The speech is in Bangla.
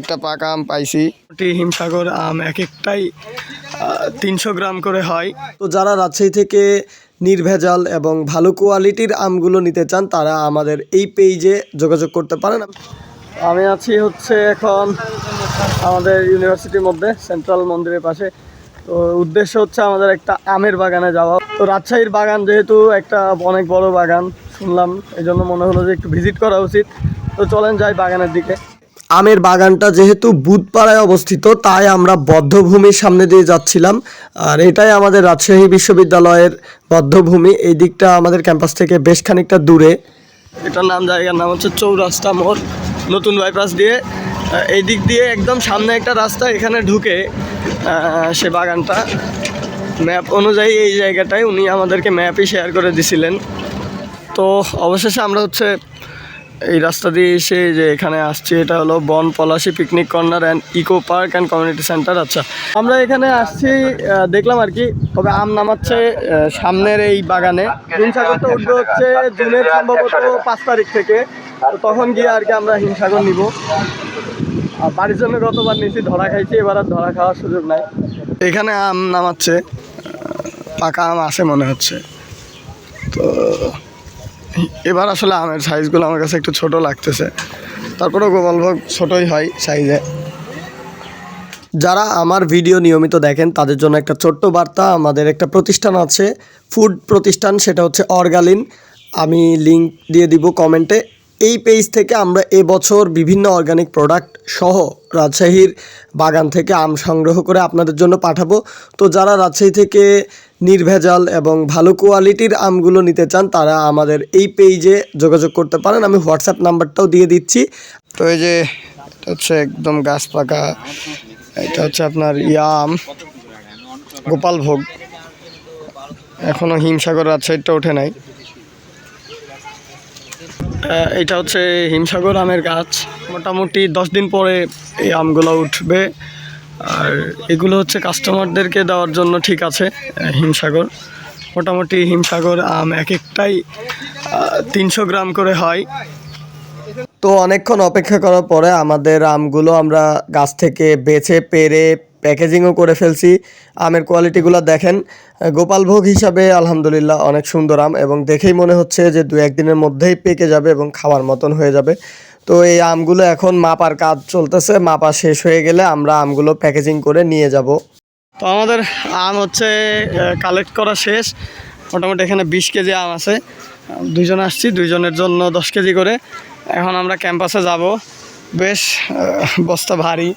একটা পাকা আম পাইছি। হিমসাগর আম এক একটাই 300 গ্রাম করে হয়। তো যারা রাজশাহী থেকে নির্ভেজাল এবং ভালো কোয়ালিটির আমগুলো নিতে চান তারা আমাদের এই পেজে যোগাযোগ করতে পারেন। আমি আছি হচ্ছে এখন আমাদের ইউনিভার্সিটির মধ্যে সেন্ট্রাল মন্দিরের পাশে। তো উদ্দেশ্য হচ্ছে আমাদের একটা আমের বাগানে যাওয়া। তো রাজশাহীর বাগান যেহেতু একটা অনেক বড় বাগান শুনলাম, এই জন্য মনে হলো যে একটু ভিজিট করা উচিত। তো চলেন যাই বাগানের দিকে। আমের বাগানটা যেহেতু বুধপাড়ায় অবস্থিত তাই আমরা বদ্ধভূমির সামনে দিয়ে যাচ্ছিলাম। আর এটাই আমাদের রাজশাহী বিশ্ববিদ্যালয়ের বদ্ধভূমি। এই দিকটা আমাদের ক্যাম্পাস থেকে বেশ খানিকটা দূরে। এটার জায়গার নাম হচ্ছে চৌরাস্তা মোড়, নতুন বাইপাস দিয়ে এই দিক দিয়ে একদম সামনে একটা রাস্তা, এখানে ঢুকে সে বাগানটা। ম্যাপ অনুযায়ী এই জায়গাটায় উনি আমাদেরকে ম্যাপই শেয়ার করে দিছিলেন। তো অবশেষে আমরা হচ্ছে এই রাস্তা দিয়ে এসে যে এখানে আসছি, এটা হলো Bon Palashi picnic corner and eco park and community centre. আচ্ছা, আমরা এখানে আসছি দেখলাম আর কি। তবে আম নামাচ্ছে সামনের এই বাগানে। হিমসাগরটা উঠবে হচ্ছে জুনের সম্ভবত 5 তারিখ থেকে। তো তখন গিয়ে আর কি আমরা হিমসাগর নিব। আর বাড়ির জন্য গতবার নিয়েছি, ধরা খাইছি, এবার আর ধরা খাওয়ার সুযোগ নাই। এখানে আম নামাচ্ছে, পাকা আম আসে মনে হচ্ছে। তো এবার আসলে আমের সাইজগুলো আমার কাছে একটু ছোট লাগতেছে, তারপরেও গোপালভোগ ছোটই হয় সাইজে। যারা আমার ভিডিও নিয়মিত দেখেন তাদের জন্য একটা ছোট্ট বার্তা। আমাদের একটা প্রতিষ্ঠান আছে, ফুড প্রতিষ্ঠান, সেটা হচ্ছে অর্গালিন। আমি লিঙ্ক দিয়ে দিব কমেন্টে। এই পেজ থেকে আমরা এবছর বিভিন্ন অর্গানিক প্রোডাক্ট সহ রাজশাহীর বাগান থেকে আম সংগ্রহ করে আপনাদের জন্য পাঠাবো। তো যারা রাজশাহী থেকে নির্ভেজাল এবং ভালো কোয়ালিটির আমগুলো নিতে চান তারা আমাদের এই পেজে যোগাযোগ করতে পারেন। আমি হোয়াটসঅ্যাপ নাম্বারটাও দিয়ে দিচ্ছি। তো এই যে এটা হচ্ছে একদম গাছ পাকা, এটা হচ্ছে আপনার আম গোপালভোগ। এখনও হিমসাগর রাজশাহীটা ওঠে নাই। এটা হচ্ছে হিমসাগর আমের গাছ। মোটামুটি 10 দিন পরে এই আমগুলো উঠবে। আর এগুলো হচ্ছে কাস্টমারদেরকে দেওয়ার জন্য ঠিক আছে। হিমসাগর মোটামুটি হিমসাগর আম এক একটাই 300 গ্রাম করে হয়। তো অনেকক্ষণ অপেক্ষা করার পরে আমাদের আমগুলো আমরা গাছ থেকে বেছে পেরে প্যাকেজিংও করে ফেলছি। আমের কোয়ালিটিগুলো দেখেন, গোপালভোগ হিসাবে আলহামদুলিল্লাহ অনেক সুন্দর আম, এবং দেখেই মনে হচ্ছে যে 2-1 দিনের মধ্যেই পেকে যাবে এবং খাওয়ার মতন হয়ে যাবে। তো এই আমগুলো এখন মাপার কাজ চলতেছে। মাপা শেষ হয়ে গেলে আমরা আমগুলো প্যাকেজিং করে নিয়ে যাব। তো আমাদের আম হচ্ছে কালেক্ট করা শেষ। মোটামুটি এখানে 20 কেজি আম আছে। 2 জন আসছি, 2 জনের জন্য 10 কেজি করে। এখন আমরা ক্যাম্পাসে যাব। বেশ বস্তা ভারী।